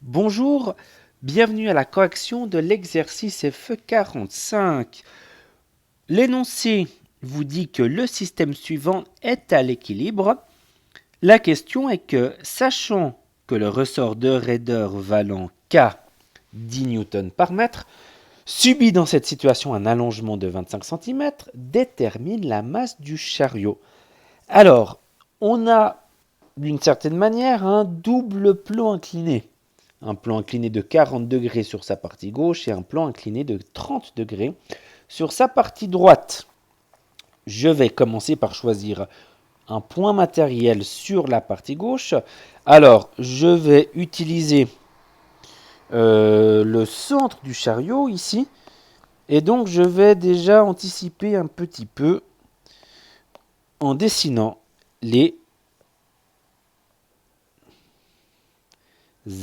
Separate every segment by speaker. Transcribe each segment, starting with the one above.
Speaker 1: Bonjour, bienvenue à la correction de l'exercice FE45. L'énoncé vous dit que le système suivant est à l'équilibre. La question est que, sachant que le ressort de raideur valant K 10 N par mètre, subit dans cette situation un allongement de 25 cm, détermine la masse du chariot. Alors, on a d'une certaine manière un double plan incliné. Un plan incliné de 40 degrés sur sa partie gauche et un plan incliné de 30 degrés sur sa partie droite. Je vais commencer par choisir un point matériel sur la partie gauche. Alors, je vais utiliser le centre du chariot ici. Et donc, je vais déjà anticiper un petit peu en dessinant les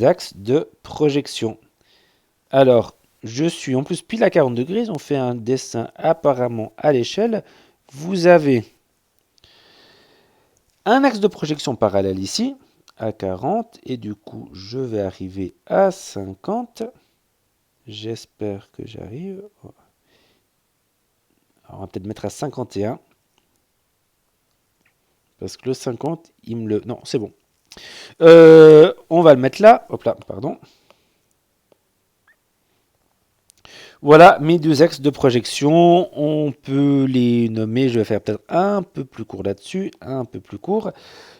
Speaker 1: axes de projection. Alors, je suis en plus pile à 40 degrés, on fait un dessin apparemment à l'échelle. Vous avez un axe de projection parallèle ici, à 40, et du coup, je vais arriver à 50. J'espère que j'arrive. Alors, on va peut-être mettre à 51. Parce que le 50, il me le... Non, c'est bon. On va le mettre là. Hop là, pardon. Voilà mes deux axes de projection. On peut les nommer. Je vais faire peut-être un peu plus court là-dessus. Un peu plus court.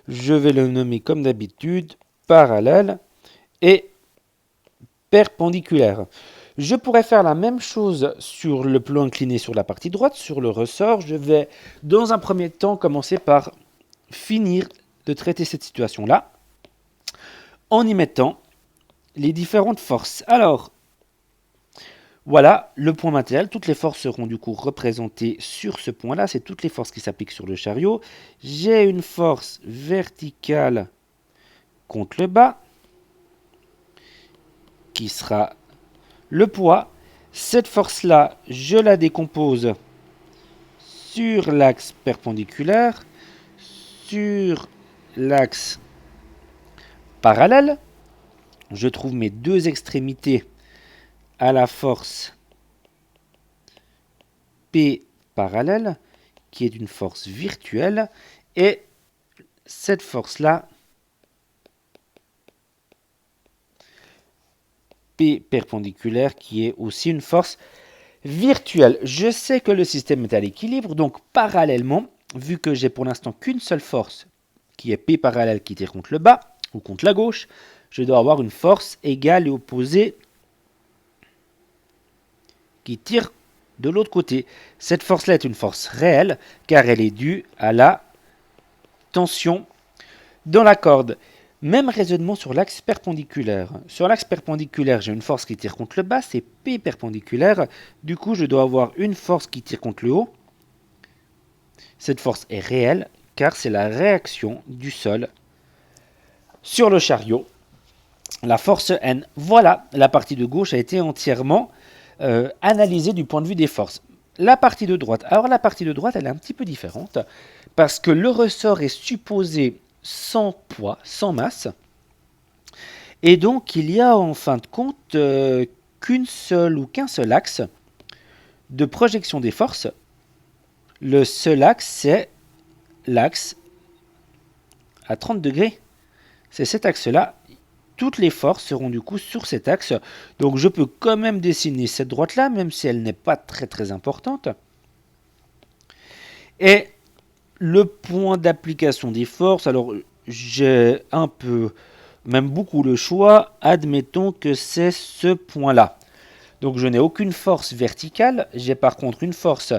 Speaker 1: Je vais le nommer comme d'habitude parallèle et perpendiculaire. Je pourrais faire la même chose sur le plan incliné sur la partie droite, sur le ressort. Je vais dans un premier temps commencer par finir de traiter cette situation-là en y mettant les différentes forces. Alors, voilà le point matériel. Toutes les forces seront du coup représentées sur ce point-là. C'est toutes les forces qui s'appliquent sur le chariot. J'ai une force verticale contre le bas qui sera le poids. Cette force-là, je la décompose sur l'axe perpendiculaire, sur l'axe parallèle. Je trouve mes deux extrémités à la force P parallèle, qui est une force virtuelle, et cette force-là, P perpendiculaire, qui est aussi une force virtuelle. Je sais que le système est à l'équilibre, donc parallèlement, vu que j'ai pour l'instant qu'une seule force, qui est P parallèle qui tire contre le bas, ou contre la gauche, je dois avoir une force égale et opposée qui tire de l'autre côté. Cette force-là est une force réelle, car elle est due à la tension dans la corde. Même raisonnement sur l'axe perpendiculaire. Sur l'axe perpendiculaire, j'ai une force qui tire contre le bas, c'est P perpendiculaire. Du coup, je dois avoir une force qui tire contre le haut. Cette force est réelle, car c'est la réaction du sol sur le chariot. La force N. Voilà, la partie de gauche a été entièrement analysée du point de vue des forces. La partie de droite. Alors la partie de droite, elle est un petit peu différente, parce que le ressort est supposé sans poids, sans masse. Et donc, il y a en fin de compte qu'un seul axe de projection des forces. Le seul axe, c'est l'axe à 30 degrés. C'est cet axe-là. Toutes les forces seront du coup sur cet axe. Donc, je peux quand même dessiner cette droite-là, même si elle n'est pas très importante. Et le point d'application des forces, alors j'ai un peu, même beaucoup le choix, admettons que c'est ce point-là. Donc je n'ai aucune force verticale, j'ai par contre une force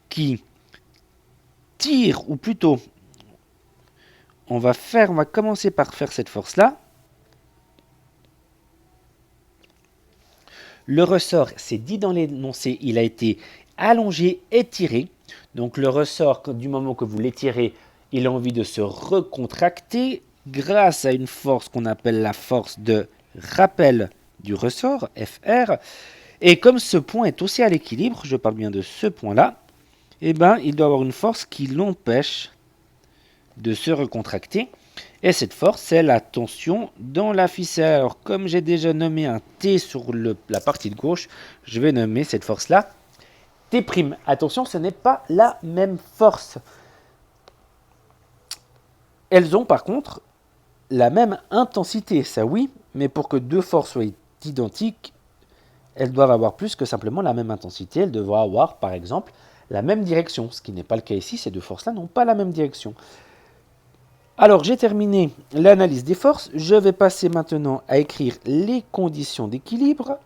Speaker 1: qui tire, ou plutôt, on va commencer par faire cette force-là. Le ressort, c'est dit dans l'énoncé, il a été allongé, étiré. Donc le ressort, du moment que vous l'étirez, il a envie de se recontracter grâce à une force qu'on appelle la force de rappel du ressort, FR. Et comme ce point est aussi à l'équilibre, je parle bien de ce point-là, eh ben, il doit avoir une force qui l'empêche de se recontracter. Et cette force, c'est la tension dans la ficelle. Alors, comme j'ai déjà nommé un T sur la partie de gauche, je vais nommer cette force-là T'. Attention, ce n'est pas la même force. Elles ont par contre la même intensité, ça oui, mais pour que deux forces soient identiques, elles doivent avoir plus que simplement la même intensité. Elles doivent avoir, par exemple, la même direction, ce qui n'est pas le cas ici. Ces deux forces-là n'ont pas la même direction. Alors, j'ai terminé l'analyse des forces. Je vais passer maintenant à écrire les conditions d'équilibre.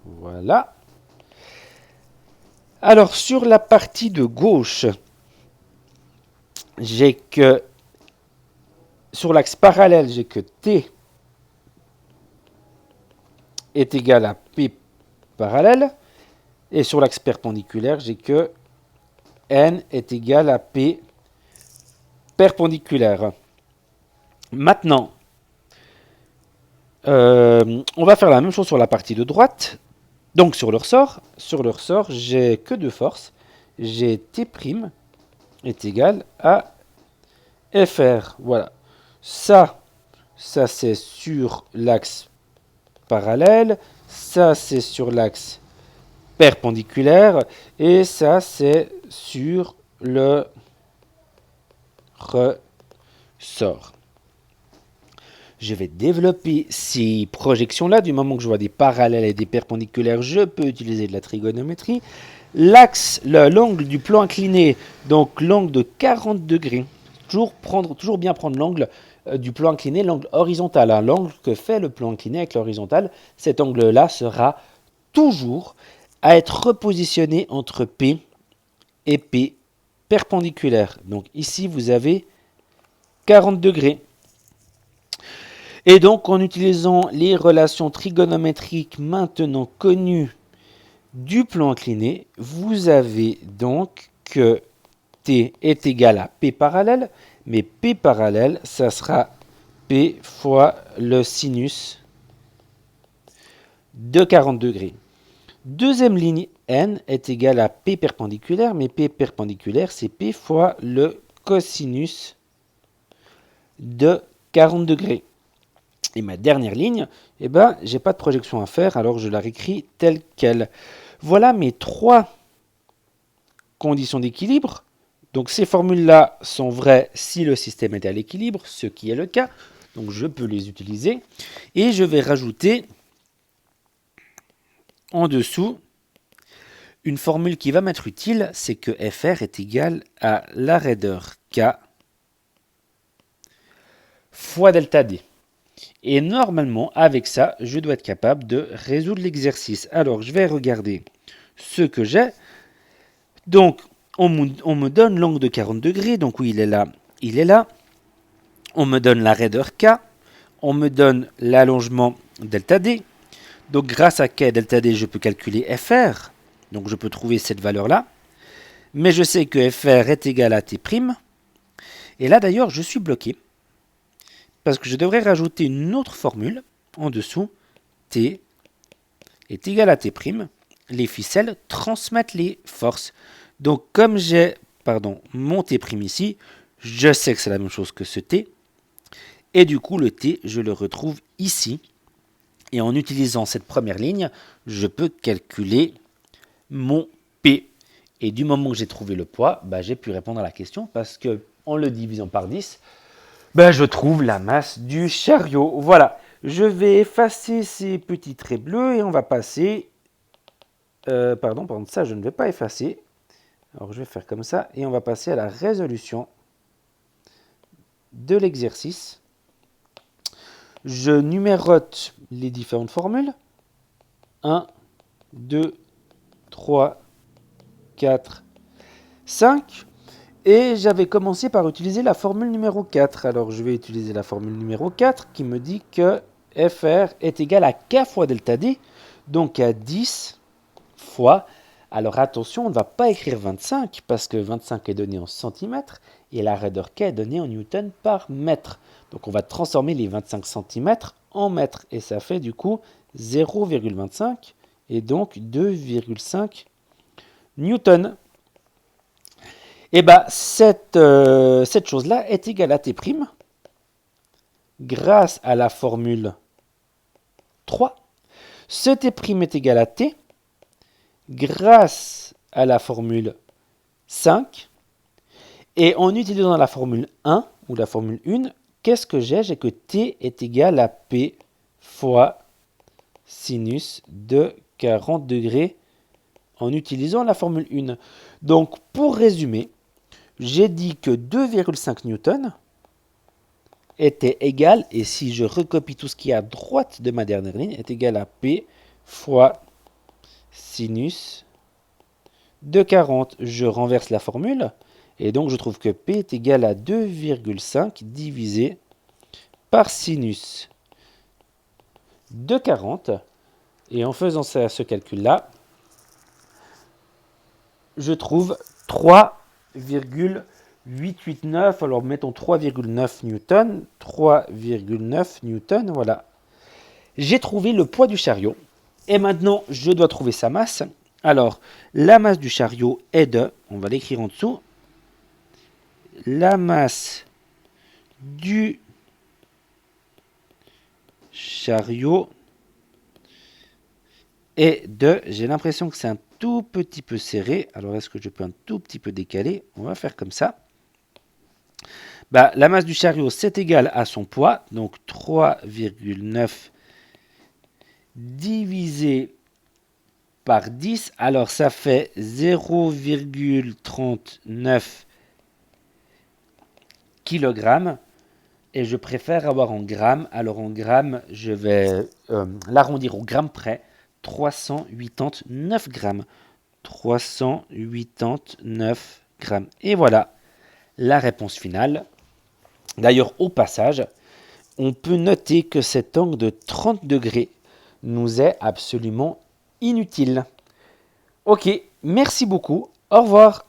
Speaker 1: Voilà. Alors, sur la partie de gauche, j'ai que, sur l'axe parallèle, j'ai que T est égal à P parallèle. Et sur l'axe perpendiculaire, j'ai que N est égal à P perpendiculaire. Maintenant, on va faire la même chose sur la partie de droite. Donc sur le ressort, j'ai que deux forces. J'ai T' est égal à FR. Voilà. Ça c'est sur l'axe parallèle. Ça c'est sur l'axe perpendiculaire. Et ça c'est sur le ressort. Je vais développer ces projections-là. Du moment que je vois des parallèles et des perpendiculaires, je peux utiliser de la trigonométrie. L'axe, l'angle du plan incliné, donc l'angle de 40 degrés. Toujours bien prendre l'angle du plan incliné, l'angle horizontal. Hein, l'angle que fait le plan incliné avec l'horizontal, cet angle-là sera toujours à être repositionné entre P et P perpendiculaire. Donc ici, vous avez 40 degrés. Et donc, en utilisant les relations trigonométriques maintenant connues du plan incliné, vous avez donc que T est égal à P parallèle, mais P parallèle, ça sera P fois le sinus de 40 degrés. Deuxième ligne, N est égal à P perpendiculaire, mais P perpendiculaire, c'est P fois le cosinus de 40 degrés. Et ma dernière ligne, eh ben, j'ai pas de projection à faire, alors je la réécris telle qu'elle. Voilà mes trois conditions d'équilibre. Donc ces formules-là sont vraies si le système est à l'équilibre, ce qui est le cas. Donc je peux les utiliser. Et je vais rajouter en dessous une formule qui va m'être utile, c'est que FR est égal à la raideur K fois delta D. Et normalement, avec ça, je dois être capable de résoudre l'exercice. Alors, je vais regarder ce que j'ai. Donc, on me donne l'angle de 40 degrés. Donc, oui, il est là, il est là. On me donne la raideur K. On me donne l'allongement delta D. Donc, grâce à K et delta D, je peux calculer FR. Donc, je peux trouver cette valeur-là. Mais je sais que FR est égal à T'. Et là, d'ailleurs, je suis bloqué. Parce que je devrais rajouter une autre formule en dessous. T est égal à T'. Les ficelles transmettent les forces. Donc comme j'ai mon T' ici, je sais que c'est la même chose que ce T. Et du coup, le T, je le retrouve ici. Et en utilisant cette première ligne, je peux calculer mon P. Et du moment que j'ai trouvé le poids, j'ai pu répondre à la question parce que en le divisant par 10, je trouve la masse du chariot. Voilà, je vais effacer ces petits traits bleus et on va passer... pardon, ça je ne vais pas effacer. Alors je vais faire comme ça et on va passer à la résolution de l'exercice. Je numérote les différentes formules. 1, 2, 3, 4, 5. Et j'avais commencé par utiliser la formule numéro 4. Alors je vais utiliser la formule numéro 4 qui me dit que FR est égal à K fois delta D, donc à 10 fois. Alors attention, on ne va pas écrire 25 parce que 25 est donné en centimètres et la raideur K est donnée en newton par mètre. Donc on va transformer les 25 cm en mètres et ça fait du coup 0,25 et donc 2,5 newtons. Et bien, cette chose-là est égale à T' grâce à la formule 3. Ce T' est égal à T grâce à la formule 5. Et en utilisant la formule 1 ou la formule 1, qu'est-ce que j'ai? J'ai que T est égal à P fois sinus de 40 degrés en utilisant la formule 1. Donc, pour résumer, j'ai dit que 2,5 newtons était égal, et si je recopie tout ce qui est à droite de ma dernière ligne, est égal à P fois sinus de 40. Je renverse la formule, et donc je trouve que P est égal à 2,5 divisé par sinus de 40. Et en faisant ce calcul-là, je trouve 3,889. Alors mettons 3,9 newtons. 3,9 newtons, voilà. J'ai trouvé le poids du chariot. Et maintenant, je dois trouver sa masse. Alors, la masse du chariot est de, on va l'écrire en dessous, la masse du chariot est de, j'ai l'impression que c'est un tout petit peu serré. Alors, est-ce que je peux un tout petit peu décaler? On va faire comme ça. Bah, la masse du chariot, c'est égal à son poids. Donc, 3,9 divisé par 10. Alors, ça fait 0,39 kg. Et je préfère avoir en grammes. Alors, en grammes, je vais l'arrondir au gramme près. 389 grammes. 389 grammes. Et voilà la réponse finale. D'ailleurs, au passage, on peut noter que cet angle de 30 degrés nous est absolument inutile. Ok, merci beaucoup. Au revoir.